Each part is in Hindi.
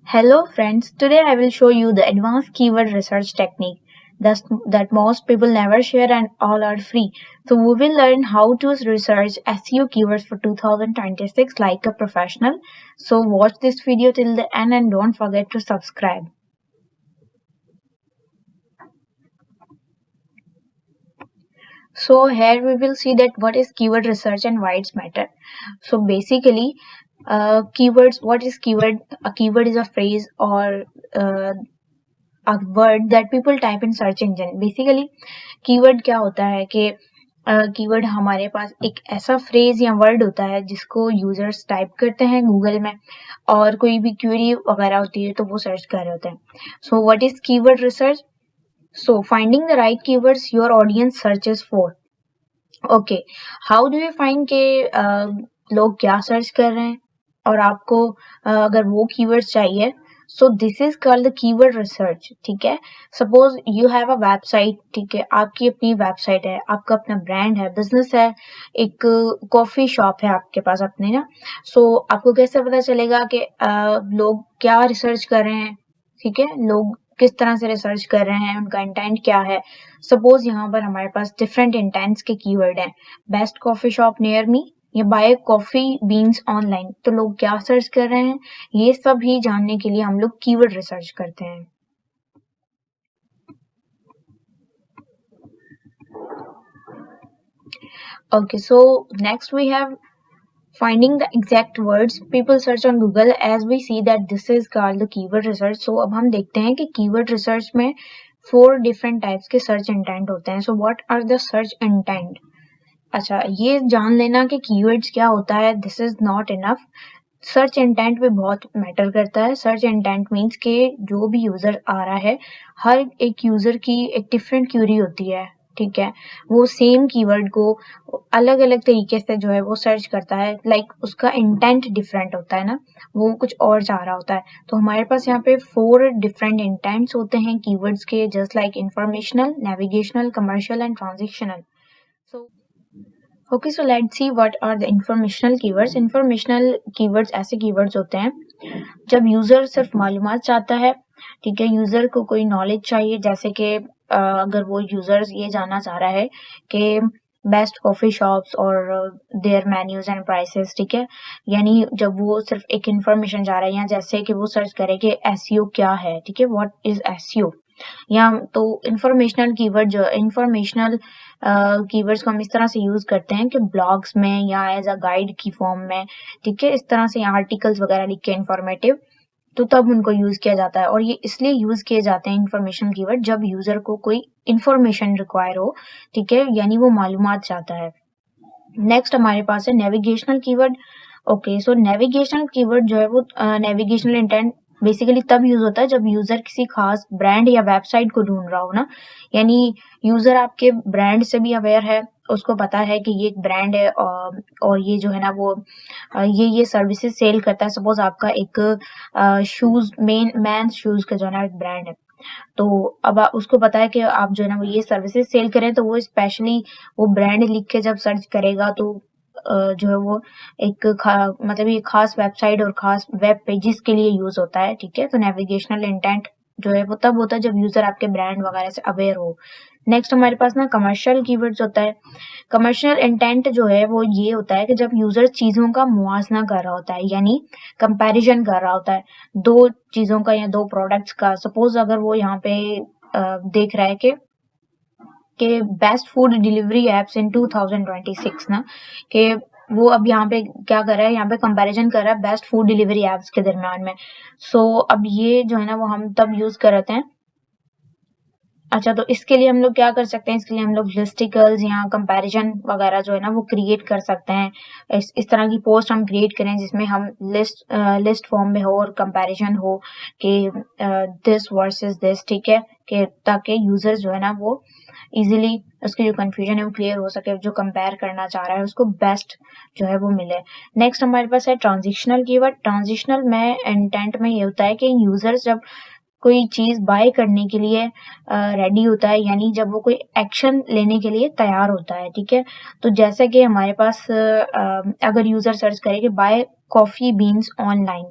Hello friends, today I will show you the advanced keyword research technique that most people never share and all are free. So we will learn how to research SEO keywords for 2026 like a professional. So watch this video till the end and don't forget to subscribe. So here we will see that what is keyword research and why it's matter. So basically keywords, what is keyword? A keyword is a phrase or a word that people type in search engine. Basically keyword क्या होता है कि कीवर्ड हमारे पास एक ऐसा फ्रेज या वर्ड होता है जिसको यूजर्स टाइप करते हैं गूगल में और कोई भी क्वेरी वगैरह होती है तो वो सर्च कर रहे होते हैं. So what is keyword research? So finding the right keywords your audience searches for. Okay, how do you find के लोग क्या सर्च कर रहे हैं और आपको अगर वो कीवर्ड्स चाहिए. So this is called the keyword research. ठीक है, suppose you have a website. ठीक है, आपकी अपनी वेबसाइट है, आपका अपना ब्रांड है, बिजनेस है, एक कॉफी शॉप है आपके पास अपने ना. सो आपको कैसे पता चलेगा कि लोग क्या रिसर्च कर रहे हैं. ठीक है, लोग किस तरह से रिसर्च कर रहे हैं, उनका इंटेंट क्या है. सपोज यहाँ पर हमारे पास डिफरेंट इंटेंट्स के कीवर्ड हैं. Best coffee shop near me या बाय कॉफी बीन्स ऑनलाइन. तो लोग क्या सर्च कर रहे हैं, ये सब ही जानने के लिए हम लोग कीवर्ड रिसर्च करते हैं. Okay, so next we have finding the exact words people search on Google. As we see that this is called the keyword research. So अब हम देखते हैं कि keyword research में 4 different types के search intent होते हैं. So what are the search intent? अच्छा, ये जान लेना कि keywords क्या होता है, this is not enough. Search intent भी बहुत मैटर करता है. सर्च इंटेंट मीन्स कि जो भी यूजर आ रहा है, हर एक यूजर की एक डिफरेंट क्यूरी होती है. ठीक है, वो सेम कीवर्ड को अलग अलग तरीके से जो है वो सर्च करता है. लाइक उसका इंटेंट डिफरेंट होता है ना, वो कुछ और चाह रहा होता है. तो हमारे पास यहाँ पे 4 डिफरेंट इंटेंट्स होते हैं कीवर्ड्स के, just like informational, navigational, commercial and transactional. So okay, so let's see what are the informational keywords. Informational keywords ऐसे कीवर्ड्स होते हैं जब यूजर सिर्फ मालूमात चाहता है. ठीक है, यूजर को कोई नॉलेज चाहिए, जैसे कि अगर वो यूजर ये जानना चाह रहा है कि बेस्ट कॉफी शॉप्स और देयर मेन्यूज एंड प्राइसेस. ठीक है, यानी जब वो सिर्फ एक इंफॉर्मेशन चाह रहा है, या जैसे कि वो सर्च करे कि एसईओ क्या है. ठीक है, व्हाट इज एसईओ. या तो इंफॉर्मेशनल कीवर्ड, जो इंफॉर्मेशनल कीवर्ड्स को हम इस तरह से यूज करते हैं कि ब्लॉग्स में या एज अ गाइड की फॉर्म में. ठीक है, इस तरह से आर्टिकल्स वगैरह लिख के इंफॉर्मेटिव, तो तब उनको यूज किया जाता है. और ये इसलिए यूज किए जाते हैं इंफॉर्मेशन कीवर्ड जब यूजर को कोई इंफॉर्मेशन रिक्वायर हो. ठीक है, यानी वो मालूमात चाहता है. नेक्स्ट हमारे पास है नेविगेशनल कीवर्ड. ओके, सो नेविगेशनल कीवर्ड जो है वो नेविगेशनल इंटेंट बेसिकली तब यूज होता है जब यूजर किसी खास ब्रांड या वेबसाइट को ढूंढ रहा हो ना. यानी यूजर आपके ब्रांड से भी अवेयर है, उसको पता है कि ये एक ब्रांड है और ये जो है ना वो ये सर्विसेज सेल करता है. सपोज आपका एक शूज मैन शूज का जो है ना एक ब्रांड है, तो अब उसको पता है कि आप जो है ना वो ये सर्विसेज सेल करें, तो वो स्पेशली वो ब्रांड लिख के जब सर्च करेगा तो जो है वो मतलब ये खास वेबसाइट और खास वेब पेजेस के लिए यूज होता है. ठीक है, तो नेविगेशनल इंटेंट जो है वो तब होता है जब यूजर आपके ब्रांड वगैरह से अवेयर हो. नेक्स्ट हमारे पास ना कमर्शियल कीवर्ड्स होता है. कमर्शियल इंटेंट जो है वो ये होता है कि जब यूजर चीजों का मुआवजा कर रहा होता है, यानी कंपैरिजन कर रहा होता है दो चीजों का या दो प्रोडक्ट्स का. सपोज अगर वो यहाँ पे देख रहा है कि बेस्ट फूड डिलीवरी एप्स इन 2026 ना, कि वो अब यहाँ पे क्या कर रहा है, यहाँ पे कंपैरिजन कर रहा है बेस्ट फूड डिलीवरी एप्स के दरम्यान में. सो अब ये जो है ना वो हम तब यूज करते हैं. अच्छा, तो इसके लिए हम लोग क्या कर सकते हैं, इसके लिए हम लोग लिस्टिकल्स या कंपैरिजन वगैरह जो है ना वो क्रिएट कर सकते हैं. इस तरह की पोस्ट हम क्रिएट करें जिसमें हम लिस्ट फॉर्म में हो और कंपैरिजन हो कि दिस वर्सेस दिस. ठीक है, कि ताकि यूजर जो है ना वो इजीली उसकी जो कंफ्यूजन है वो क्लियर हो सके, जो कंपेयर करना चाह रहा है उसको बेस्ट जो है वो मिले. नेक्स्ट हमारे पास है ट्रांजिशनल कीवर्ड. ट्रांजिशनल में इंटेंट में ये होता है कि यूजर्स जब कोई चीज बाय करने के लिए रेडी होता है, यानी जब वो कोई एक्शन लेने के लिए तैयार होता है, ठीक है। तो जैसा कि हमारे पास अगर यूजर सर्च करे कि बाय कॉफी बीन्स ऑनलाइन,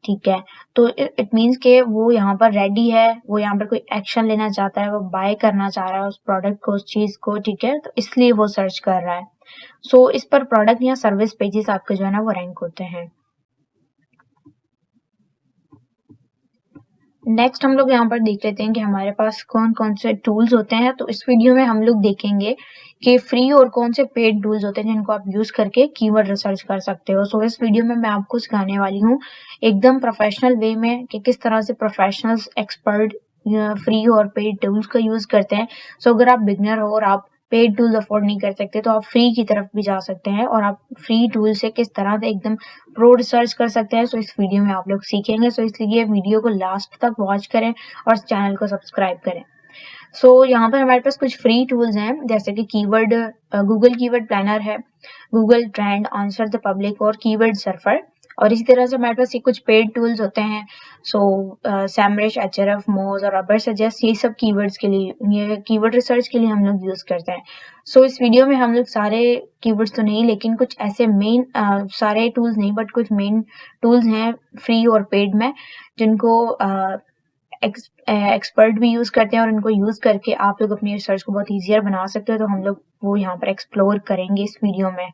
ठीक है, तो इट मीन्स के वो यहाँ पर रेडी है, वो यहाँ पर कोई एक्शन लेना चाहता है, वो बाय करना चाह रहा है उस प्रोडक्ट को, उस चीज को, ठीक है, तो इसलिए वो सर्च कर रहा है। सो इस पर प्रोडक्ट या सर्विस पेजेस आपके जो है ना वो रैंक होते हैं। नेक्स्ट हम लोग यहाँ पर देख लेते हैं कि हमारे पास कौन कौन से टूल्स होते हैं। तो इस वीडियो में हम लोग देखेंगे कि फ्री और कौन से पेड टूल्स होते हैं जिनको आप यूज करके कीवर्ड रिसर्च कर सकते हो। सो इस वीडियो में मैं आपको सिखाने वाली हूँ एकदम प्रोफेशनल वे में कि किस तरह से प्रोफेशनल्स एक्सपर्ट फ्री और पेड टूल्स का यूज करते हैं। सो अगर आप बिगनर हो और आप पेड टूल्स अफोर्ड नहीं कर सकते तो आप फ्री की तरफ भी जा सकते हैं और आप फ्री टूल से किस तरह से एकदम प्रो रिसर्च कर सकते हैं। सो इस वीडियो में आप लोग सीखेंगे। सो इसलिए वीडियो को लास्ट तक वॉच करें और चैनल को सब्सक्राइब करें। सो यहाँ पर हमारे पास कुछ फ्री टूल्स हैं जैसे कि कीवर्ड गूगल कीवर्ड प्लानर है, Google trend, answer the public और कीवर्ड सर्फर। और इसी तरह से हमारे पास ये कुछ पेड टूल्स होते हैं। सो सैमरिश, एचआरएफ, मोज और अबर सजेस्ट, ये सब कीवर्ड्स के लिए, ये कीवर्ड रिसर्च के लिए हम लोग यूज करते हैं। सो इस वीडियो में हम लोग सारे कीवर्ड्स तो नहीं, लेकिन कुछ ऐसे मेन सारे टूल्स नहीं बट कुछ मेन टूल्स हैं फ्री और पेड में जिनको एक्सपर्ट भी यूज करते हैं और इनको यूज करके आप लोग अपनी रिसर्च को बहुत ईजियर बना सकते हो। तो हम लोग वो यहाँ पर एक्सप्लोर करेंगे इस वीडियो में।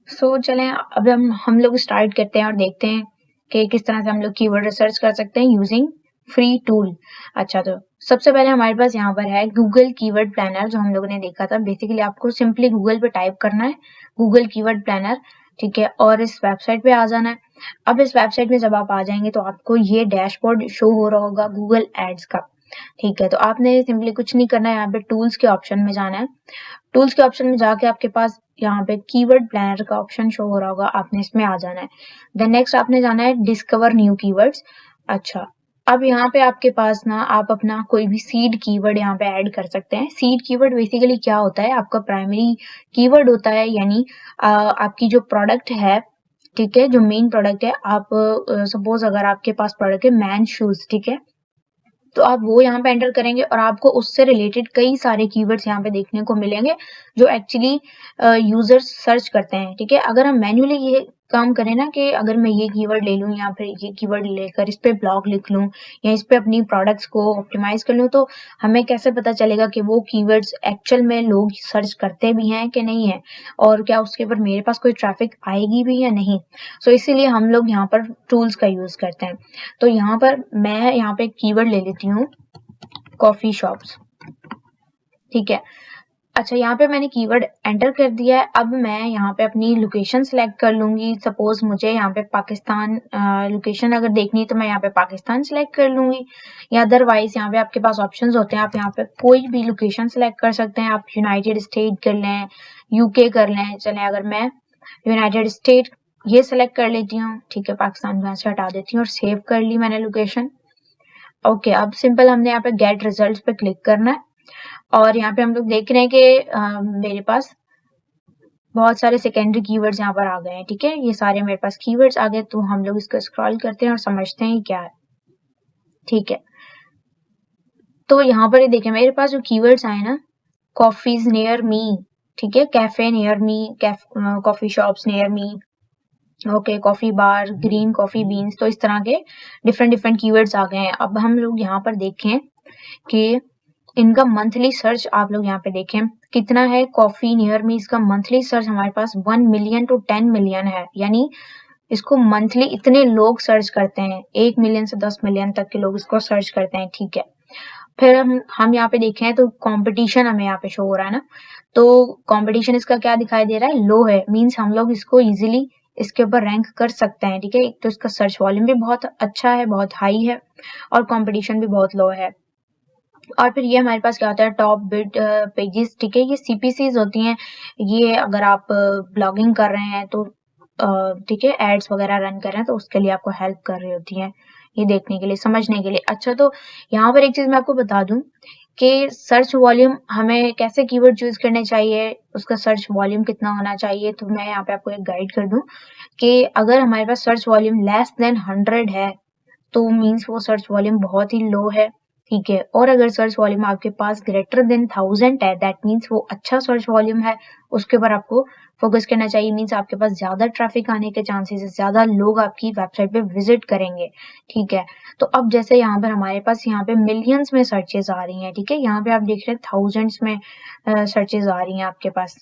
सो चलें अब हम लोग स्टार्ट करते हैं और देखते हैं कि किस तरह से हम लोग कीवर्ड रिसर्च कर सकते हैं यूजिंग फ्री टूल। अच्छा, तो सबसे पहले हमारे पास यहाँ पर है गूगल कीवर्ड प्लानर जो हम लोगों ने देखा था। बेसिकली आपको सिंपली गूगल पे टाइप करना है गूगल कीवर्ड प्लानर, ठीक है, और इस वेबसाइट पे आ जाना है। अब इस वेबसाइट में जब आप आ जाएंगे तो आपको ये डैशबोर्ड शो हो रहा होगा गूगल एड्स का, ठीक है। तो आपने सिंपली कुछ नहीं करना है, यहाँ पे टूल्स के ऑप्शन में जाना है। टूल्स के ऑप्शन में जाके आपके पास यहाँ पे कीवर्ड प्लानर का ऑप्शन शो हो रहा होगा, आपने इसमें आ जाना है। देन नेक्स्ट आपने जाना है डिस्कवर न्यू कीवर्ड्स। अच्छा, अब यहाँ पे आपके पास ना आप अपना कोई भी सीड कीवर्ड यहाँ पे ऐड कर सकते हैं। सीड कीवर्ड बेसिकली क्या होता है, आपका प्राइमरी कीवर्ड होता है, यानी आपकी जो प्रोडक्ट है, ठीक है, जो मेन प्रोडक्ट है, आप सपोज अगर आपके पास प्रोडक्ट है मैन शूज, ठीक है, तो आप वो यहाँ पे एंटर करेंगे और आपको उससे रिलेटेड कई सारे कीवर्ड्स यहाँ पे देखने को मिलेंगे जो एक्चुअली यूजर्स सर्च करते हैं, ठीक है। अगर हम मैन्युअली ये काम करें ना कि अगर मैं ये कीवर्ड ले लूँ या फिर ये कीवर्ड लेकर इस पे ब्लॉग लिख लूँ या इस पे अपनी प्रोडक्ट्स को ऑप्टिमाइज कर लूँ, तो हमें कैसे पता चलेगा कि वो कीवर्ड्स एक्चुअल में लोग सर्च करते भी हैं कि नहीं है, और क्या उसके ऊपर मेरे पास कोई ट्रैफिक आएगी भी या नहीं। सो इसीलिए हम लोग यहाँ पर टूल्स का यूज करते हैं। तो यहाँ पर मैं यहाँ पे कीवर्ड ले लेती हूँ कॉफी शॉप्स, ठीक है। अच्छा, यहाँ पे मैंने कीवर्ड एंटर कर दिया है। अब मैं यहाँ पे अपनी लोकेशन सेलेक्ट कर लूंगी। सपोज मुझे यहाँ पे पाकिस्तान लोकेशन अगर देखनी है तो मैं यहाँ पे पाकिस्तान सेलेक्ट कर लूंगी, या अदरवाइज यहाँ पे आपके पास ऑप्शंस होते हैं, आप यहाँ पे कोई भी लोकेशन सेलेक्ट कर सकते हैं। आप यूनाइटेड स्टेट कर लें, यूके कर लें। चलें अगर मैं यूनाइटेड स्टेट ये सेलेक्ट कर लेती हूँ, ठीक है, पाकिस्तान यहाँ से हटा देती हूँ और सेव कर ली मैंने लोकेशन। ओके, अब सिंपल हमने यहाँ पे गेट रिजल्ट पे क्लिक करना है और यहाँ पे हम लोग देख रहे हैं कि मेरे पास बहुत सारे सेकेंडरी कीवर्ड्स यहाँ पर आ गए हैं, ठीक है, ये सारे मेरे पास कीवर्ड्स आ गए। तो हम लोग इसको स्क्रॉल करते हैं और समझते हैं क्या है, ठीक है। तो यहाँ पर ये देखें मेरे पास जो कीवर्ड्स आए ना, कॉफीज नियर मी, ठीक है, cafe near me, coffee shops near me, okay, coffee bar, green coffee beans, तो इस तरह के डिफरेंट डिफरेंट कीवर्ड्स आ गए हैं। अब हम लोग यहाँ पर देखें कि इनका मंथली सर्च आप लोग यहाँ पे देखें कितना है। कॉफी नियर मी, इसका मंथली सर्च हमारे पास 1 मिलियन टू 10 मिलियन है, यानी इसको मंथली इतने लोग सर्च करते हैं, 1 मिलियन से 10 मिलियन तक के लोग इसको सर्च करते हैं, ठीक है। फिर हम यहाँ पे देखें तो कंपटीशन हमें यहाँ पे शो हो रहा है ना, तो कंपटीशन इसका क्या दिखाई दे रहा है, लो है, मींस हम लोग इसको इजीली इसके ऊपर रैंक कर सकते हैं, ठीक है। एक तो इसका सर्च वॉल्यूम भी बहुत अच्छा है, बहुत हाई है, और कंपटीशन भी बहुत लो है। और फिर ये हमारे पास क्या होता है, टॉप बिड पेजेस, ठीक है, ये सीपीसीज होती हैं। ये अगर आप ब्लॉगिंग कर रहे हैं तो ठीक है, एड्स वगैरह रन कर रहे हैं तो उसके लिए आपको हेल्प कर रही होती हैं, ये देखने के लिए, समझने के लिए। अच्छा, तो यहाँ पर एक चीज मैं आपको बता दूं कि सर्च वॉल्यूम हमें कैसे कीवर्ड चूज करने चाहिए, उसका सर्च वॉल्यूम कितना होना चाहिए। तो मैं यहाँ पे आपको एक गाइड कर दूं कि अगर हमारे पास सर्च वॉल्यूम लेस देन 100 है तो मीन्स वो सर्च वॉल्यूम बहुत ही लो है, ठीक है। और अगर सर्च वॉल्यूम आपके पास ग्रेटर देन 1000 है, दैट मीन्स वो अच्छा सर्च वॉल्यूम है, उसके ऊपर आपको फोकस करना चाहिए। मीन्स आपके पास ज्यादा ट्रैफिक आने के चांसेस है, ज्यादा लोग आपकी वेबसाइट पे विजिट करेंगे, ठीक है। तो अब जैसे यहाँ पर हमारे पास यहाँ पे मिलियंस में सर्चेस आ रही हैं, ठीक है, यहाँ पे आप देख रहे हैं थाउजेंड्स में सर्चेस आ रही हैं आपके पास।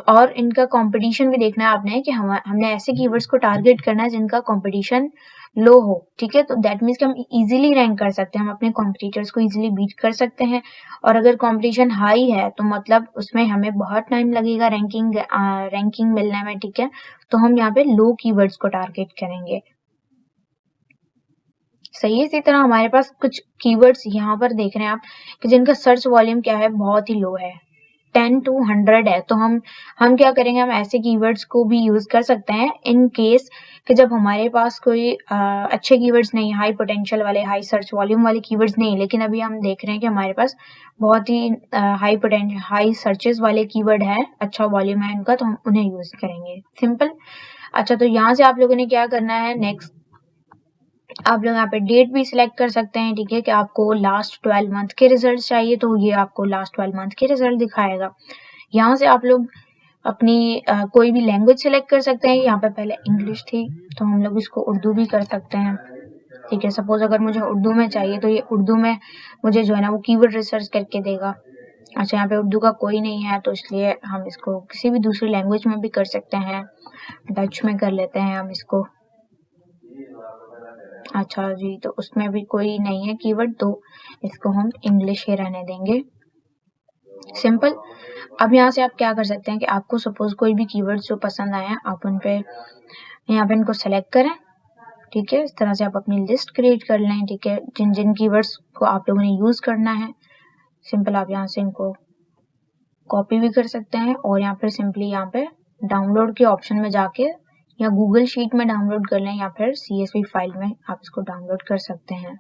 और इनका कंपटीशन भी देखना है आपने कि हमने ऐसे कीवर्ड्स को टारगेट करना है जिनका कंपटीशन लो हो, ठीक है। तो दैट मीन्स कि हम इजीली रैंक कर सकते हैं, हम अपने कॉम्पिटिटर्स को इजीली बीट कर सकते हैं। और अगर कंपटीशन हाई है तो मतलब उसमें हमें बहुत टाइम लगेगा रैंकिंग मिलने में, ठीक है। तो हम यहाँ पे लो कीवर्ड्स को टारगेट करेंगे, सही है। इसी तरह हमारे पास कुछ कीवर्ड्स यहाँ पर देख रहे हैं आप कि जिनका सर्च वॉल्यूम क्या है, बहुत ही लो है, 10 to 100 है। तो हम क्या करेंगे, हम ऐसे कीवर्ड्स को भी यूज कर सकते हैं इन केस कि जब हमारे पास कोई अच्छे कीवर्ड्स नहीं, हाई पोटेंशियल वाले, हाई सर्च वॉल्यूम वाले कीवर्ड्स नहीं, लेकिन अभी हम देख रहे हैं कि हमारे पास बहुत ही हाई सर्चेस वाले कीवर्ड है, अच्छा वॉल्यूम है इनका, तो हम उन्हें यूज करेंगे, सिंपल। अच्छा, तो यहाँ से आप लोगों ने क्या करना है, नेक्स्ट आप लोग यहाँ पे डेट भी सिलेक्ट कर सकते हैं, ठीक है, कि आपको लास्ट 12 मंथ के रिजल्ट चाहिए तो ये आपको लास्ट 12 मंथ के रिजल्ट दिखाएगा। यहाँ से आप लोग अपनी कोई भी लैंग्वेज सिलेक्ट कर सकते हैं। यहाँ पे पहले इंग्लिश थी तो हम लोग इसको उर्दू भी कर सकते हैं, ठीक है। सपोज अगर मुझे उर्दू में चाहिए तो ये उर्दू में मुझे जो है ना वो कीवर्ड रिसर्च करके देगा। अच्छा, यहाँ पे उर्दू का कोई नहीं है तो इसलिए हम इसको किसी भी दूसरी लैंग्वेज में भी कर सकते हैं, डच में कर लेते हैं हम इसको। अच्छा जी, तो उसमें भी कोई नहीं है कीवर्ड तो इसको हम इंग्लिश ही रहने देंगे, सिंपल। अब यहाँ से आप क्या कर सकते हैं कि आपको सपोज कोई भी कीवर्ड्स जो पसंद आए हैं आप उन पे यहाँ पे इनको सेलेक्ट करें, ठीक है। इस तरह से आप अपनी लिस्ट क्रिएट कर लें, ठीक है, जिन जिन कीवर्ड्स को आप लोगों ने यूज करना है। सिंपल आप यहाँ से इनको कॉपी भी कर सकते हैं और यहाँ पर सिंपली यहाँ पे डाउनलोड के ऑप्शन में जाके या गूगल शीट में डाउनलोड कर लें या फिर CSV फाइल में आप इसको डाउनलोड कर सकते हैं।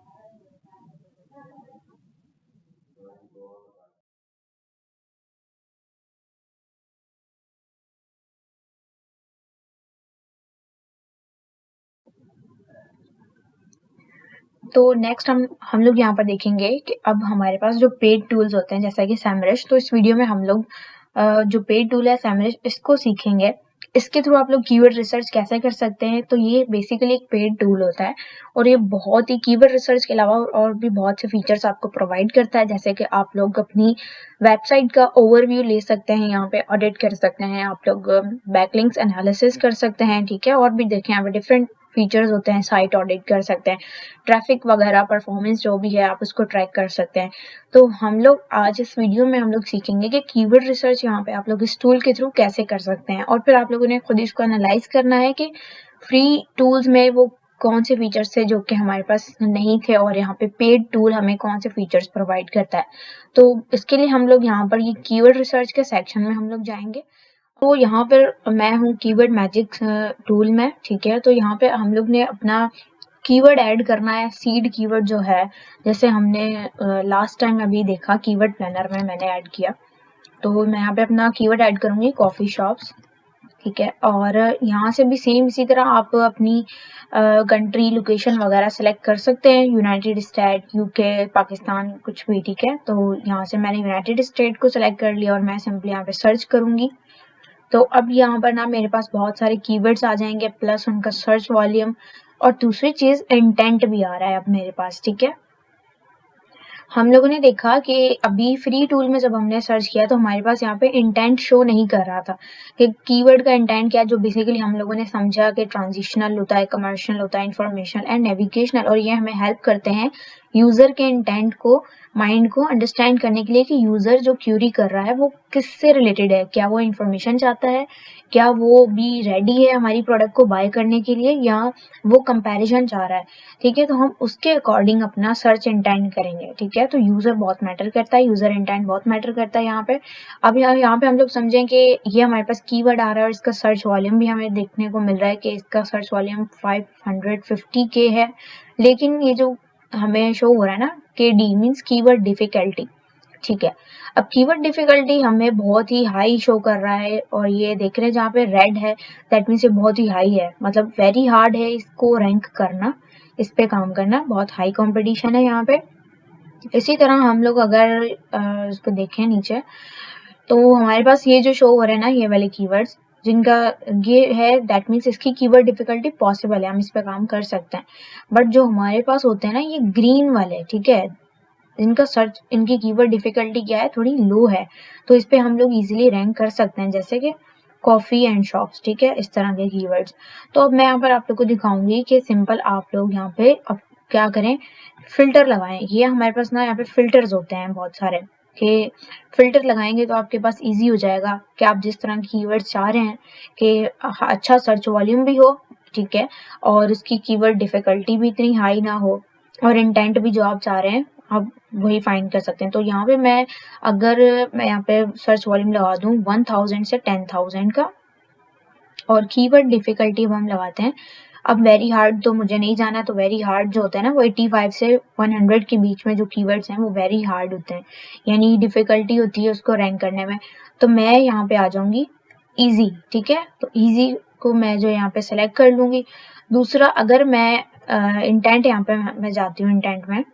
तो नेक्स्ट हम लोग यहाँ पर देखेंगे कि अब हमारे पास जो पेड टूल्स होते हैं जैसा कि सैमरिश, तो इस वीडियो में हम लोग जो पेड टूल है सैमरिश इसको सीखेंगे। इसके थ्रू आप लोग कीवर्ड रिसर्च कैसे कर सकते हैं। तो ये बेसिकली एक पेड टूल होता है और ये बहुत ही कीवर्ड रिसर्च के अलावा और भी बहुत से फीचर्स आपको प्रोवाइड करता है, जैसे कि आप लोग अपनी वेबसाइट का ओवरव्यू ले सकते हैं, यहाँ पे ऑडिट कर सकते हैं, आप लोग बैकलिंक्स एनालिसिस कर सकते हैं, ठीक है। और भी देखें यहाँ पे डिफरेंट फीचर्स होते हैं, साइट ऑडिट कर सकते हैं, ट्रैफिक वगैरह, परफॉर्मेंस जो भी है आप उसको ट्रैक कर सकते हैं। तो हम लोग आज इस वीडियो में हम लोग सीखेंगे कि कीवर्ड रिसर्च यहाँ पे आप लोग इस टूल के थ्रू कैसे कर सकते हैं और फिर आप लोगों ने खुद इसको एनालाइज करना है कि फ्री टूल्स में वो कौन से फीचर्स थे जो कि हमारे पास नहीं थे और यहाँ पे पेड टूल हमें कौन से फीचर्स प्रोवाइड करता है। तो इसके लिए हम लोग यहाँ पर ये कीवर्ड रिसर्च के सेक्शन में हम लोग जाएंगे। तो यहाँ पर मैं हूँ कीवर्ड मैजिक टूल में, ठीक है। तो यहाँ पे हम लोग ने अपना कीवर्ड ऐड करना है, सीड कीवर्ड जो है, जैसे हमने लास्ट टाइम अभी देखा कीवर्ड प्लानर में मैंने ऐड किया। तो मैं यहाँ पे अपना कीवर्ड ऐड करूंगी कॉफी शॉप्स, ठीक है। और यहाँ से भी सेम इसी तरह आप अपनी कंट्री लोकेशन वगैरह सेलेक्ट कर सकते हैं, यूनाइटेड स्टेट, UK, पाकिस्तान, कुछ भी, ठीक है। तो यहाँ से मैंने यूनाइटेड स्टेट को सिलेक्ट कर लिया और मैं सिंपली यहाँ पे सर्च करूंगी। तो अब यहाँ पर ना मेरे पास बहुत सारे कीवर्ड्स आ जाएंगे प्लस उनका सर्च वॉल्यूम और दूसरी चीज इंटेंट भी आ रहा है अब मेरे पास, ठीक है। हम लोगों ने देखा कि अभी फ्री टूल में जब हमने सर्च किया तो हमारे पास यहाँ पे इंटेंट शो नहीं कर रहा था कि कीवर्ड का इंटेंट क्या है, जो बेसिकली हम लोगों ने समझा कि ट्रांजिशनल होता है, कमर्शियल होता है, इंफॉर्मेशनल एंड नेविगेशनल, और ये हमें हेल्प करते हैं यूजर के इंटेंट को, माइंड को अंडरस्टैंड करने के लिए कि यूजर जो क्यूरी कर रहा है वो किससे रिलेटेड है, क्या वो इंफॉर्मेशन चाहता है, क्या वो भी रेडी है हमारी प्रोडक्ट को बाय करने के लिए, या वो कंपैरिजन चाह रहा है, ठीक है। तो हम उसके अकॉर्डिंग अपना सर्च इंटेंट करेंगे, ठीक है। तो यूजर बहुत मैटर करता है, यूजर इंटेंट बहुत मैटर करता है यहाँ पे। अब यहाँ पे हम लोग समझें कि ये हमारे पास कीवर्ड आ रहा है और इसका सर्च वॉल्यूम भी हमें देखने को मिल रहा है कि इसका सर्च वॉल्यूम 550K है, लेकिन ये जो हमें शो हो रहा है ना KD मीन्स कीवर्ड डिफिकल्टी, ठीक है। अब कीवर्ड डिफिकल्टी हमें बहुत ही हाई शो कर रहा है और ये देख रहे हैं जहाँ पे रेड है दैट मीन्स ये बहुत ही हाई है, मतलब वेरी हार्ड है इसको रैंक करना, इस पे काम करना, बहुत हाई कंपटीशन है यहाँ पे। इसी तरह हम लोग अगर इसको देखें नीचे तो हमारे पास ये जो शो हो रहे हैं ना ये वाले कीवर्ड्स जिनका ये है दैट मीन्स इसकी कीवर्ड डिफिकल्टी पॉसिबल है, हम इस पे काम कर सकते हैं। बट जो हमारे पास होते हैं ना ये ग्रीन वाले, ठीक है, इनका सर्च इनकी कीवर्ड डिफिकल्टी क्या है, थोड़ी लो है, तो इस पे हम लोग इजीली रैंक कर सकते हैं, जैसे कि कॉफी एंड शॉप्स, ठीक है, इस तरह के कीवर्ड्स। तो अब मैं यहाँ पर आप लोग को दिखाऊंगी कि सिंपल आप लोग यहाँ पे अब क्या करें, फिल्टर लगाएं। ये हमारे पास ना यहाँ पे फिल्टर्स होते हैं बहुत सारे, कि फिल्टर लगाएंगे तो आपके पास इजी हो जाएगा कि आप जिस तरह के कीवर्ड्स चाह रहे हैं कि अच्छा सर्च वॉल्यूम भी हो, ठीक है, और उसकी कीवर्ड डिफिकल्टी भी इतनी हाई ना हो, और इंटेंट भी जो आप चाह रहे हैं आप वही फाइंड कर सकते हैं। तो यहाँ पे अगर मैं यहाँ पे सर्च वॉल्यूम लगा दूं 1000 से 10,000 का, और कीवर्ड डिफिकल्टी हम लगाते हैं, अब वेरी हार्ड तो मुझे नहीं जाना, तो वेरी हार्ड जो होता है ना वो 85 से 100 के बीच में जो कीवर्ड्स हैं वो वेरी हार्ड होते हैं, यानी डिफिकल्टी होती है उसको रैंक करने में। तो मैं यहाँ पे आ जाऊंगी इजी, ठीक है, तो इजी को मैं जो यहाँ पे सेलेक्ट कर लूंगी। दूसरा अगर मैं इंटेंट यहाँ पे मैं जाती हूँ इंटेंट में।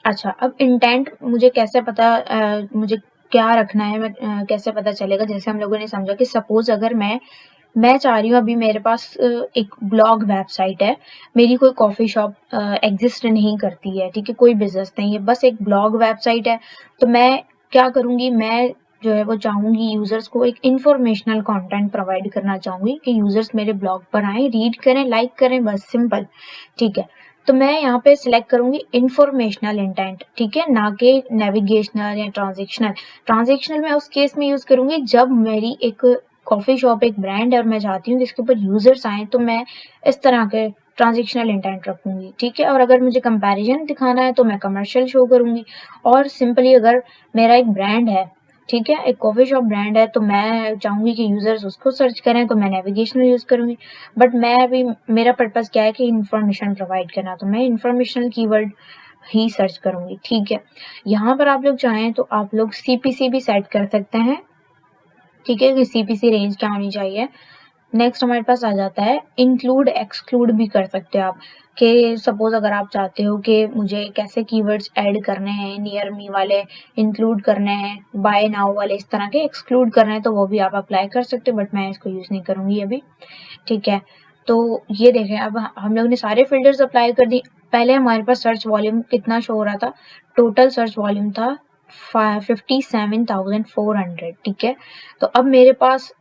अच्छा, अब इंटेंट मुझे कैसे पता मुझे क्या रखना है, कैसे पता चलेगा, जैसे हम लोगों ने समझा कि सपोज अगर मैं चाह रही हूँ अभी मेरे पास एक ब्लॉग वेबसाइट है, मेरी कोई कॉफी शॉप एग्जिस्ट नहीं करती है, ठीक है, कोई बिजनेस नहीं है, बस एक ब्लॉग वेबसाइट है। तो मैं क्या करूंगी, मैं जो है वो चाहूंगी यूजर्स को एक इंफॉर्मेशनल कंटेंट प्रोवाइड करना चाहूंगी कि यूजर्स मेरे ब्लॉग पर आए, रीड करें, लाइक करें, बस सिंपल, ठीक है। तो मैं यहाँ पे सिलेक्ट करूंगी इंफॉर्मेशनल इंटेंट, ठीक है, ना कि नेविगेशनल या ट्रांजेक्शनल। ट्रांजेक्शनल मैं उस केस में यूज करूंगी जब मेरी एक कॉफी शॉप एक ब्रांड है और मैं चाहती हूँ कि इसके ऊपर यूजर्स आए, तो मैं इस तरह के ट्रांजेक्शनल इंटेंट रखूंगी, ठीक है। और अगर मुझे कंपैरिजन दिखाना है तो मैं कमर्शियल शो करूंगी। और सिंपली अगर मेरा एक ब्रांड है, ठीक है, एक कॉफी शॉप ब्रांड है, तो मैं चाहूंगी कि यूजर्स उसको सर्च करें, तो मैं नेविगेशनल यूज करूंगी। बट मैं अभी मेरा पर्पस क्या है कि इंफॉर्मेशन प्रोवाइड करना, तो मैं इंफॉर्मेशनल कीवर्ड ही सर्च करूंगी, ठीक है। यहाँ पर आप लोग चाहें तो आप लोग सीपीसी भी सेट कर सकते हैं, ठीक है, कि सीपीसी रेंज क्या होनी चाहिए। नेक्स्ट हमारे पास आ जाता है इंक्लूड एक्सक्लूड भी कर सकते हो आप, कि सपोज अगर आप चाहते हो कि मुझे कैसे कीवर्ड्स ऐड करने हैं, नियर मी वाले इंक्लूड करने हैं, बाय नाउ वाले इस तरह के एक्सक्लूड करने हैं, तो वो भी आप अप्लाई कर सकते हो, बट मैं इसको यूज नहीं करूंगी अभी, ठीक है। तो ये देखें अब हम लोग ने सारे फिल्टर्स अप्लाई कर दी। पहले हमारे पास सर्च वॉल्यूम कितना शो हो रहा था, टोटल सर्च वॉल्यूम था 57,400, ठीक है। तो अब मेरे पास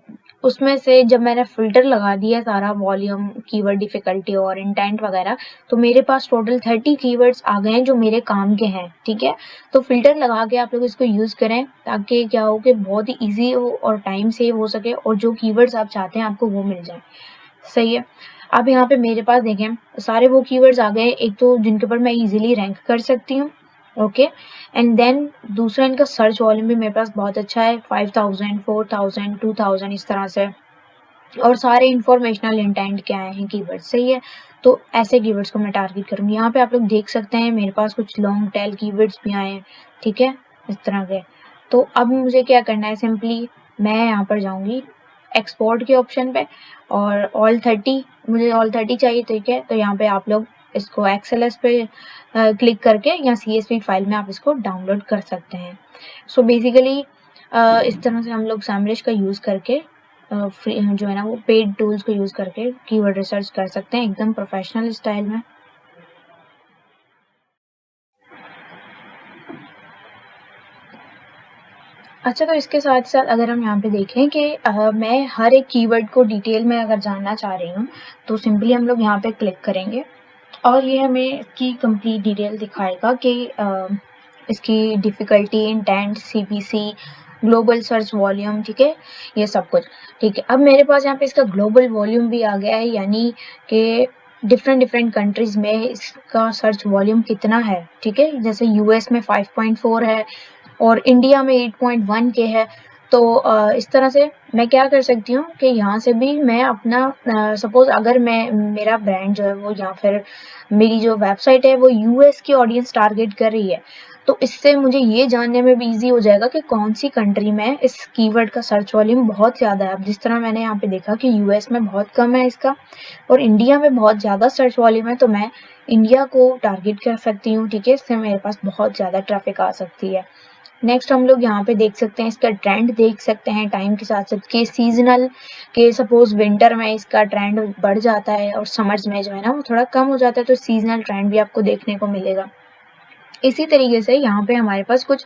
उसमें से जब मैंने फिल्टर लगा दिया सारा वॉल्यूम, कीवर्ड डिफिकल्टी और इंटेंट वगैरह, तो मेरे पास टोटल 30 कीवर्ड्स आ गए हैं जो मेरे काम के हैं, ठीक है। तो फिल्टर लगा के आप लोग इसको यूज करें ताकि क्या हो कि बहुत ही इजी हो और टाइम सेव हो सके और जो कीवर्ड्स आप चाहते हैं आपको वो मिल जाए, सही है। अब यहाँ पे मेरे पास देखें सारे वो कीवर्ड्स आ गए, एक तो जिनके ऊपर मैं इजीली रैंक कर सकती हूँ, ओके, एंड देन दूसरा इनका सर्च वॉल्यूम भी मेरे पास बहुत अच्छा है, 5000, 4000, 2000 इस तरह से, और सारे इंफॉर्मेशनल इंटेंट के आए हैं कीवर्ड, सही है। तो ऐसे कीवर्ड्स को मैं टारगेट करूंगी। यहाँ पे आप लोग देख सकते हैं मेरे पास कुछ लॉन्ग टेल कीवर्ड्स भी आए हैं, ठीक है, इस तरह के। तो अब मुझे क्या करना है, सिंपली मैं यहाँ पर जाऊंगी एक्सपोर्ट के ऑप्शन पे, और ऑल 30, मुझे ऑल 30 चाहिए, ठीक है। तो यहाँ पे आप लोग इसको XLS पे क्लिक करके या CSV फाइल में आप इसको डाउनलोड कर सकते हैं। सो बेसिकली इस तरह से हम लोग सैमरिश का यूज़ करके फ्री जो है ना वो पेड टूल्स को यूज़ करके कीवर्ड रिसर्च कर सकते हैं एकदम प्रोफेशनल स्टाइल में। अच्छा, तो इसके साथ साथ अगर हम यहाँ पे देखें कि मैं हर एक कीवर्ड को डिटेल में अगर जानना चाह रही हूँ, तो सिंपली हम लोग यहाँ पे क्लिक करेंगे और ये हमें इसकी कंप्लीट डिटेल दिखाएगा कि इसकी difficulty, intent, CPC, global search volume, ठीक है, ये सब कुछ, ठीक है। अब मेरे पास यहाँ पे इसका ग्लोबल वॉल्यूम भी आ गया है, यानी कि डिफरेंट कंट्रीज में इसका सर्च वॉल्यूम कितना है, ठीक है। जैसे US में 5.4 है और इंडिया में 8.1 के है। तो इस तरह से मैं क्या कर सकती हूँ कि यहाँ से भी मैं अपना सपोज अगर मैं मेरा ब्रांड जो है वो या फिर मेरी जो वेबसाइट है वो US की ऑडियंस टारगेट कर रही है, तो इससे मुझे ये जानने में भी ईजी हो जाएगा कि कौन सी कंट्री में इस कीवर्ड का सर्च वॉल्यूम बहुत ज़्यादा है। अब जिस तरह मैंने यहाँ पे देखा कि यूएस में बहुत कम है इसका और इंडिया में बहुत ज़्यादा सर्च वॉल्यूम है, तो मैं इंडिया को टारगेट कर सकती हूँ, ठीक है। इससे मेरे पास बहुत ज़्यादा ट्रैफिक आ सकती है। नेक्स्ट हम लोग यहाँ पे देख सकते हैं, इसका ट्रेंड देख सकते हैं टाइम के साथ साथ कि सीजनल के सपोज विंटर में इसका ट्रेंड बढ़ जाता है और समर्स में जो है ना वो थोड़ा कम हो जाता है, तो सीजनल ट्रेंड भी आपको देखने को मिलेगा। इसी तरीके से यहाँ पे हमारे पास कुछ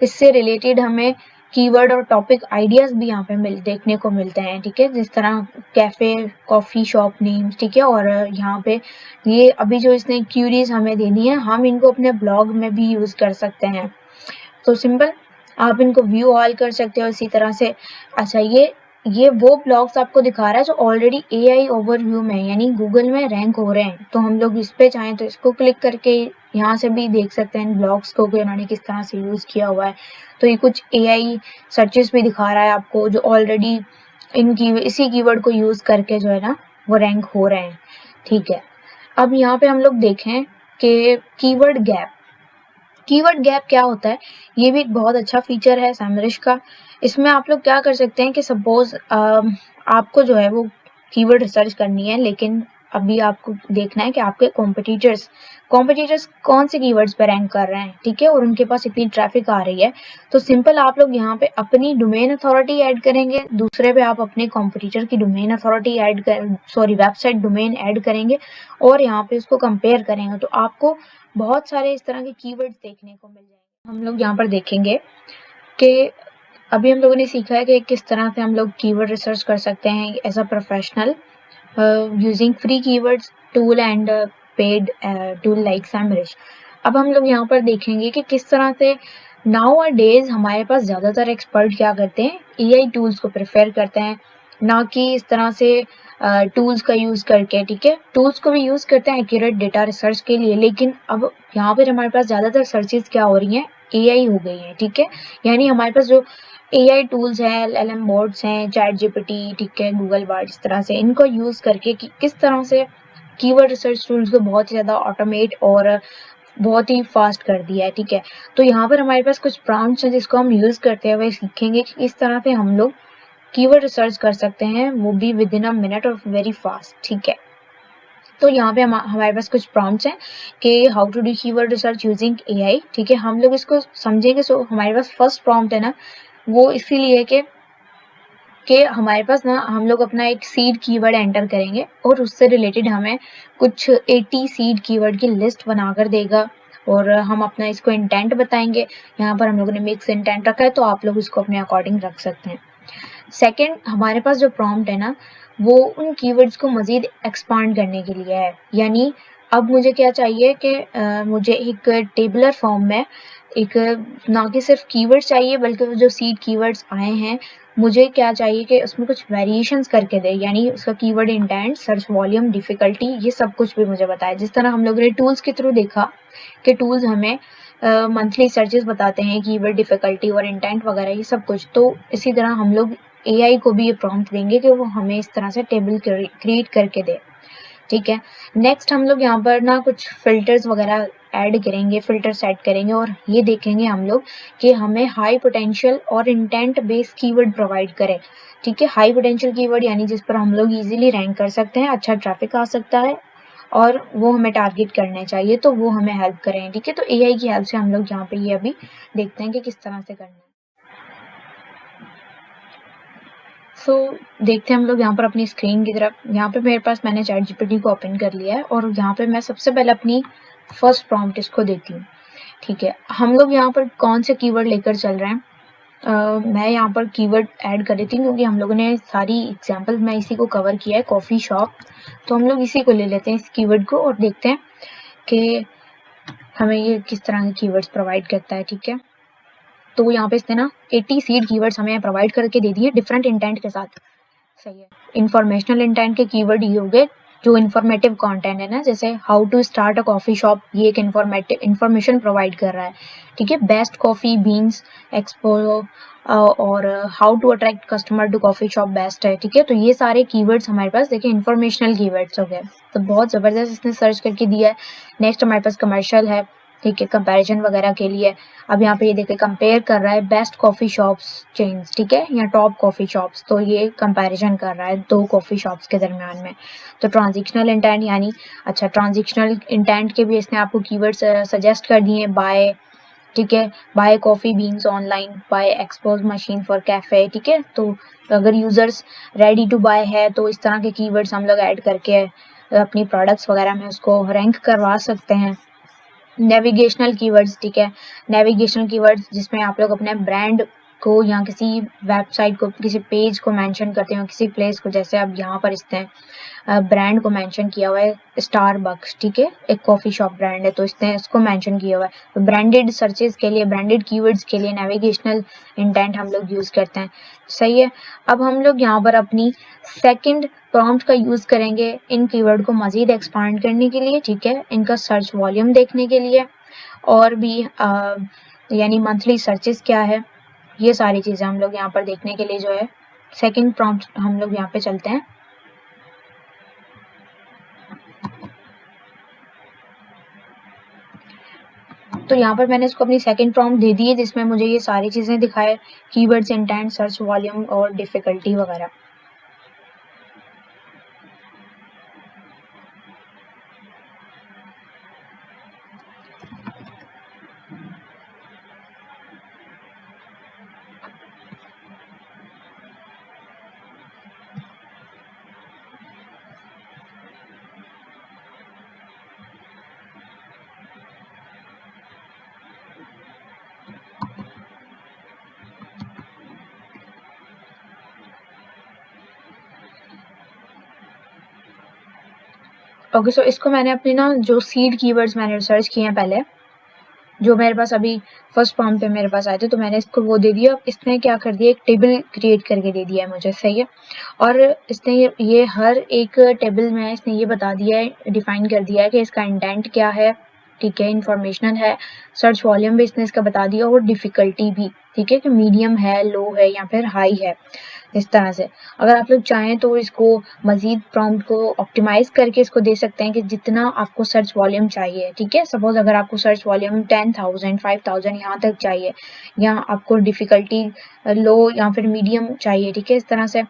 इससे रिलेटेड हमें कीवर्ड और टॉपिक आइडियाज भी यहाँ पे देखने को मिलते हैं, ठीक है। जिस तरह कैफे, कॉफी शॉप नेम्स, ठीक है। और यहाँ पे ये अभी जो इसने क्यूरीज हमें देनी है, हम इनको अपने ब्लॉग में भी यूज कर सकते हैं। तो सिंपल आप इनको व्यू ऑल कर सकते हो इसी तरह से। अच्छा, ये वो ब्लॉग्स आपको दिखा रहा है जो ऑलरेडी एआई ओवरव्यू में यानी गूगल में रैंक हो रहे हैं। तो हम लोग इस पे चाहें तो इसको क्लिक करके यहाँ से भी देख सकते हैं इन ब्लॉग्स को कि उन्होंने किस तरह से यूज किया हुआ है। तो ये कुछ एआई सर्चेस भी दिखा रहा है आपको जो ऑलरेडी इसी कीवर्ड को यूज करके जो है ना वो रैंक हो रहे हैं, ठीक है। अब यहाँ पे हम लोग देखें कि कीवर्ड गैप क्या होता है। ये भी एक बहुत अच्छा फीचर है सैमरिश का। इसमें आप लोग क्या कर सकते हैं कि सपोज आपको जो है वो कीवर्ड रिसर्च करनी है, लेकिन अभी आपको देखना है कि आपके कॉम्पिटिटर्स कौन से कीवर्ड्स पे रैंक कर रहे हैं, ठीक है, और उनके पास इतनी ट्रैफिक आ रही है। तो सिंपल आप लोग यहाँ पे अपनी डोमेन अथॉरिटी ऐड करेंगे, दूसरे पे आप अपने कॉम्पिटिटर की domain authority website domain add करेंगे और यहाँ पे उसको कंपेयर करेंगे, तो आपको बहुत सारे इस तरह के कीवर्ड्स देखने को मिल जाएंगे। हम लोग यहाँ पर देखेंगे कि अभी हम लोगों ने सीखा है कि किस तरह से हम लोग कीवर्ड रिसर्च कर सकते हैं as a professional using free keywords tool and paid tool like Semrush. अब हम लोग यहाँ पर देखेंगे कि किस तरह से नाउ अ डेज हमारे पास ज़्यादातर एक्सपर्ट क्या करते हैं, एआई टूल्स को प्रेफर करते हैं, ना कि इस तरह से टूल्स का यूज़ करके, ठीक है। टूल्स को भी यूज़ करते हैं एक्यूरेट डेटा रिसर्च के लिए, लेकिन अब यहाँ पर हमारे पास ज़्यादातर सर्चेज क्या हो रही हैं, एआई हो गई हैं, ठीक है। यानी हमारे पास जो एआई टूल्स हैं, एलएलएम बोर्ड्स हैं, चैट जीपीटी, ठीक है, गूगल बार्ड, इस तरह से इनको यूज़ करके किस तरह से कीवर्ड रिसर्च टूल्स को बहुत ज़्यादा ऑटोमेट और बहुत ही फास्ट कर दिया है, ठीक है। तो यहाँ पर हमारे पास कुछ प्रॉम्प्ट्स हैं जिसको हम यूज़ करते हुए सीखेंगे कि इस तरह से हम लोग कीवर्ड रिसर्च कर सकते हैं, वो भी विद इन अ मिनट और वेरी फास्ट, ठीक है। तो यहाँ पे हमारे पास कुछ प्रॉम्प्ट्स हैं कि how to do keyword research using AI, ठीक है। हम लोग इसको समझेंगे। सो हमारे पास फर्स्ट प्रॉम्प्ट है ना, वो इसीलिए कि हमारे पास ना हम लोग अपना एक सीड कीवर्ड एंटर करेंगे और उससे रिलेटेड हमें कुछ 80 सीड कीवर्ड की लिस्ट बनाकर देगा और हम अपना इसको इंटेंट बताएंगे। यहाँ पर हम लोगों ने मिक्स इंटेंट रखा है, तो आप लोग इसको अपने अकॉर्डिंग रख सकते हैं। सेकंड, हमारे पास जो प्रॉम्प्ट है ना वो उन कीवर्ड्स को मज़ीद एक्सपांड करने के लिए है। यानी अब मुझे क्या चाहिए कि मुझे एक टेबलर फॉर्म में एक ना कि सिर्फ कीवर्ड्स चाहिए, बल्कि वो जो सीड कीवर्ड्स आए हैं मुझे क्या चाहिए कि उसमें कुछ वेरिएशंस करके दे, यानी उसका keyword intent, search volume, difficulty, ये सब कुछ भी मुझे बताए। जिस तरह हम लोगों ने टूल्स के थ्रू देखा कि टूल्स हमें मंथली सर्चेस बताते हैं, कीवर्ड डिफ़िकल्टी और इंटेंट वगैरह ये सब कुछ। तो इसी तरह हम लोग एआई को भी ये प्रॉम्प्ट देंगे कि वो हमें इस तरह से टेबल क्रिएट करके दे, ठीक है। नेक्स्ट हम लोग यहाँ पर ना कुछ फिल्टर्स वगैरह ऐड करेंगे, फिल्टर सेट करेंगे और ये देखेंगे हम लोग कि हमें हाई पोटेंशियल और इंटेंट बेस्ड कीवर्ड प्रोवाइड करें, ठीक है। हाई पोटेंशियल कीवर्ड यानी जिस पर हम लोग इजीली रैंक कर सकते हैं, अच्छा ट्रैफिक आ सकता है और वो हमें टारगेट करने चाहिए, तो वो हमें हेल्प करें, ठीक है। तो एआई की हेल्प से हम लोग यहाँ पे ये अभी देखते हैं कि किस तरह से करना है। देखते हैं हम लोग यहाँ पर अपनी स्क्रीन की तरफ। यहाँ पे मेरे पास मैंने चैट जीपीटी को ओपन कर लिया है और यहाँ पे मैं सबसे पहले अपनी फर्स्ट प्रॉम्प्ट इसको देती हूँ, ठीक है। हम लोग यहाँ पर कौन से कीवर्ड लेकर चल रहे हैं, मैं यहाँ पर कीवर्ड ऐड कर देती हूँ क्योंकि हम लोगों ने सारी एग्जाम्पल में इसी को कवर किया है, कॉफ़ी शॉप, तो हम लोग इसी को ले लेते हैं इस कीवर्ड को और देखते हैं कि हमें ये किस तरह के कीवर्ड्स प्रोवाइड करता है, ठीक है। तो यहाँ पे इसने ना 80 सीड कीवर्ड्स हमें प्रोवाइड करके दे दिए डिफरेंट इंटेंट के साथ, सही है। इंफॉर्मेशनल इंटेंट के कीवर्ड ये हो गए जो इन्फॉर्मेटिव कंटेंट है ना, जैसे how to start a coffee shop, ये एक इन्फॉर्मेशन प्रोवाइड कर रहा है, ठीक है। बेस्ट कॉफ़ी बीन्स एक्सपो और how to attract customer to coffee shop best है, ठीक है। तो ये सारे कीवर्ड्स हमारे पास देखिए इन्फॉर्मेशनल कीवर्ड्स हो गए, तो बहुत ज़बरदस्त इसने सर्च करके दिया है। नेक्स्ट हमारे पास कमर्शियल है, ठीक है, कंपैरिजन वगैरह के लिए। अब यहाँ पे ये देखिए कंपेयर कर रहा है बेस्ट कॉफ़ी शॉप्स चेन्स, ठीक है, या टॉप कॉफ़ी शॉप्स, तो ये कंपैरिजन कर रहा है दो कॉफ़ी शॉप्स के दरमियान में। तो ट्रांजिशनल इंटेंट यानी अच्छा ट्रांजिशनल इंटेंट के भी इसने आपको कीवर्ड्स सजेस्ट कर दिए, बाय, ठीक है, buy coffee beans online, buy espresso machine for cafe, ठीक है। तो अगर यूज़र्स रेडी टू बाय है तो इस तरह के कीवर्ड्स हम लोग ऐड करके अपनी प्रोडक्ट्स वगैरह में उसको रैंक करवा सकते हैं। नेविगेशनल कीवर्ड्स, ठीक है, नेविगेशनल कीवर्ड्स जिसमें आप लोग अपने ब्रांड को या किसी वेबसाइट को, किसी पेज को मेंशन करते हो, किसी प्लेस को, जैसे अब यहाँ पर इसने ब्रांड को मेंशन किया हुआ है स्टारबक्स, ठीक है, एक कॉफ़ी शॉप ब्रांड है, तो इसने इसको मेंशन किया हुआ है। तो ब्रांडेड सर्चेस के लिए, ब्रांडेड कीवर्ड्स के लिए नेविगेशनल इंटेंट हम लोग यूज़ करते हैं, सही है। अब हम लोग यहाँ पर अपनी सेकंड प्रॉम्प्ट का यूज़ करेंगे इन कीवर्ड को मज़ीद एक्सपांड करने के लिए, ठीक है, इनका सर्च वॉल्यूम देखने के लिए, और भी यानी मंथली सर्चेस क्या है, ये सारी चीज़ें हम लोग यहाँ पर देखने के लिए जो है सेकंड प्रॉम्प्ट हम लोग यहाँ पे चलते हैं। तो यहाँ पर मैंने इसको अपनी सेकंड प्रॉम्प्ट दे दी है जिसमें मुझे ये सारी चीज़ें दिखाए, कीवर्ड्स, इंटेंट, सर्च वॉल्यूम और डिफ़िकल्टी वगैरह। ओके, सो इसको मैंने अपने ना जो सीड कीवर्ड्स मैंने रिसर्च किए हैं पहले, जो मेरे पास अभी फर्स्ट प्रॉम्प्ट पे मेरे पास आए थे, तो मैंने इसको वो दे दिया। इसने क्या कर दिया, एक टेबल क्रिएट करके दे दिया है मुझे, सही है। और इसने ये हर एक टेबल में इसने ये बता दिया है, डिफाइन कर दिया है कि इसका इंटेंट क्या है, ठीक है, इंफॉर्मेशनल है, सर्च वॉल्यूम भी इसने इसका बता दिया, और डिफ़िकल्टी भी, ठीक है, कि मीडियम है, लो है या फिर हाई है, इस तरह से। अगर आप लोग चाहें तो इसको मज़ीद प्रॉम्प्ट को ऑप्टिमाइज़ करके इसको दे सकते हैं कि जितना आपको सर्च वॉल्यूम चाहिए, ठीक है। सपोज़ अगर आपको सर्च वॉल्यूम 10,000 5,000 यहाँ तक चाहिए, या आपको डिफ़िकल्टी लो या फिर मीडियम चाहिए, ठीक है, इस तरह से,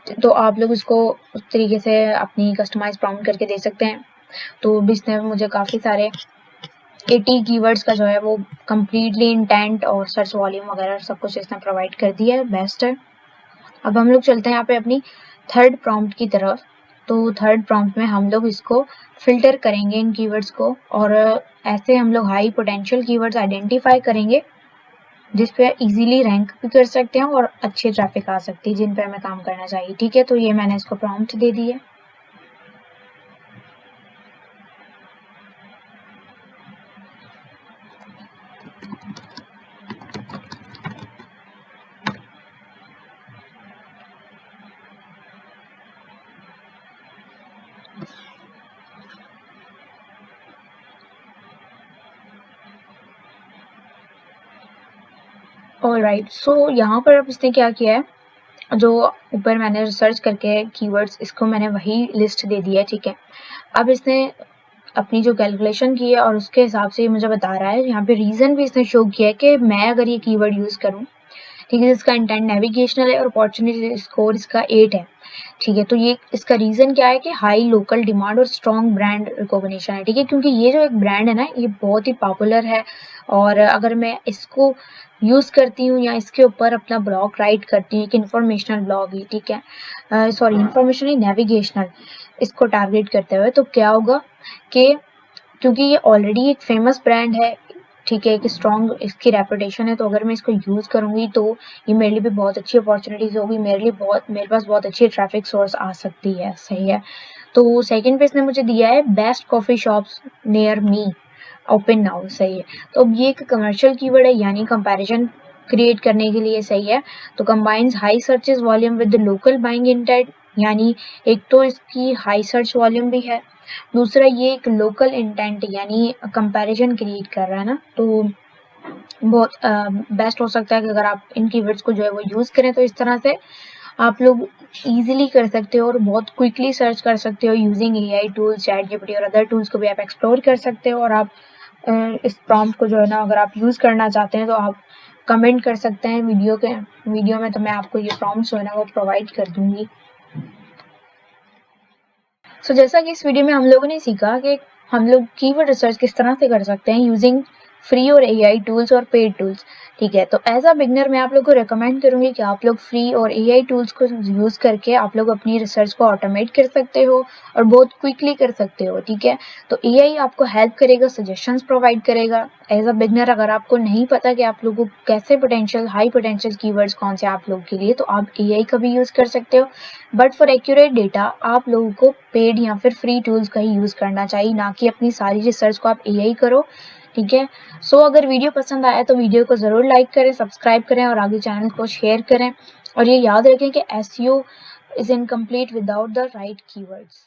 तो आप लोग इसको उस तरीके से अपनी कस्टमाइज़ प्रॉम्प्ट करके दे सकते हैं। तो भी इसने मुझे काफ़ी सारे 80 कीवर्ड्स का जो है वो कम्प्लीटली इंटेंट और सर्च वॉल्यूम वगैरह सब कुछ इसने प्रोवाइड कर दिया है, बेस्ट है। अब हम लोग चलते हैं यहाँ पे अपनी थर्ड प्रॉम्प्ट की तरफ। तो थर्ड प्रॉम्प्ट में हम लोग इसको फिल्टर करेंगे इन कीवर्ड्स को, और ऐसे हम लोग हाई पोटेंशियल कीवर्ड्स आइडेंटिफाई करेंगे जिस पे इजीली रैंक भी कर सकते हैं और अच्छी ट्रैफिक आ सकती है, जिन पे हमें काम करना चाहिए, ठीक है। तो ये मैंने इसको प्रॉम्प्ट दे दी है। ऑलराइट, सो यहाँ पर अब इसने क्या किया है, जो ऊपर मैंने रिसर्च करके कीवर्ड्स, इसको मैंने वही लिस्ट दे दी है, ठीक है। अब इसने अपनी जो कैलकुलेशन की है और उसके हिसाब से मुझे बता रहा है, यहाँ पे रीज़न भी इसने शो किया है कि मैं अगर ये कीवर्ड यूज़ करूँ, ठीक है, इसका इंटेंट नेविगेशनल है और अपॉर्चुनिटी स्कोर इसका 8 है, ठीक है। तो ये इसका रीज़न क्या है कि हाई लोकल डिमांड और स्ट्रॉन्ग ब्रांड रिकॉग्निशन है, ठीक है, क्योंकि ये जो एक ब्रांड है ना, ये बहुत ही पॉपुलर है, और अगर मैं इसको यूज़ करती हूँ या इसके ऊपर अपना ब्लॉग राइट करती हूँ, एक इन्फॉर्मेशनल ब्लॉग ही, ठीक है, सॉरी इन्फॉर्मेशन ही, नेविगेशनल, इसको टारगेट करते हुए, तो क्या होगा कि क्योंकि ये ऑलरेडी एक फेमस ब्रांड है, ठीक है, एक स्ट्रॉन्ग इसकी रेपुटेशन है, तो अगर मैं इसको यूज़ करूँगी तो ये मेरे लिए भी बहुत अच्छी अपॉर्चुनिटीज़ होगी, मेरे पास बहुत अच्छी ट्रैफिक सोर्स आ सकती है, सही है। तो सेकंड पे इसने मुझे दिया है बेस्ट कॉफ़ी शॉप्स नियर मी ओपन नाउ, सही है। तो अब ये एक कमर्शियल कीवर्ड है, यानी कंपैरिजन क्रिएट करने के लिए, सही है। तो combines high searches volume with local buying intent, यानी एक तो इसकी हाई सर्च वॉल्यूम भी है, दूसरा ये एक लोकल इंटेंट यानी कंपैरिजन क्रिएट कर रहा है ना, तो बहुत बेस्ट हो सकता है कि अगर आप इन कीवर्ड्स को जो है वो यूज़ करें, तो इस तरह से आप लोग ईजिली कर सकते हो और बहुत क्विकली सर्च कर सकते हो using AI tools, chat GPT और अदर टूल्स को भी आप एक्सप्लोर कर सकते हो, और आप इस प्रॉम्प्ट को जो है ना अगर आप यूज़ करना चाहते हैं तो आप कमेंट कर सकते हैं वीडियो में, तो मैं आपको ये प्रॉम्प्ट जो है ना वो प्रोवाइड कर दूंगी। सो जैसा कि इस वीडियो में हम लोगों ने सीखा कि हम लोग कीवर्ड रिसर्च किस तरह से कर सकते हैं यूजिंग फ्री और एआई टूल्स और पेड टूल्स। ठीक है, तो एज अ बिगनर मैं आप लोग को रेकमेंड करूंगी कि आप लोग फ्री और एआई टूल्स को यूज़ करके आप लोग अपनी रिसर्च को ऑटोमेट कर सकते हो और बहुत क्विकली कर सकते हो। ठीक है, तो एआई आपको हेल्प करेगा, सजेशंस प्रोवाइड करेगा। एज अ बिगनर अगर आपको नहीं पता कि आप लोगों को कैसे हाई पोटेंशियल कीवर्ड्स कौन से आप लोग के लिए, तो आप एआई का भी यूज़ कर सकते हो। बट फॉर एक्यूरेट डेटा आप लोगों को पेड या फिर फ्री टूल्स का ही यूज़ करना चाहिए, ना कि अपनी सारी रिसर्च को आप एआई करो। ठीक है, सो अगर वीडियो पसंद आया तो वीडियो को ज़रूर लाइक करें, सब्सक्राइब करें और आगे चैनल को शेयर करें। और ये याद रखें कि SEO is incomplete without the right keywords.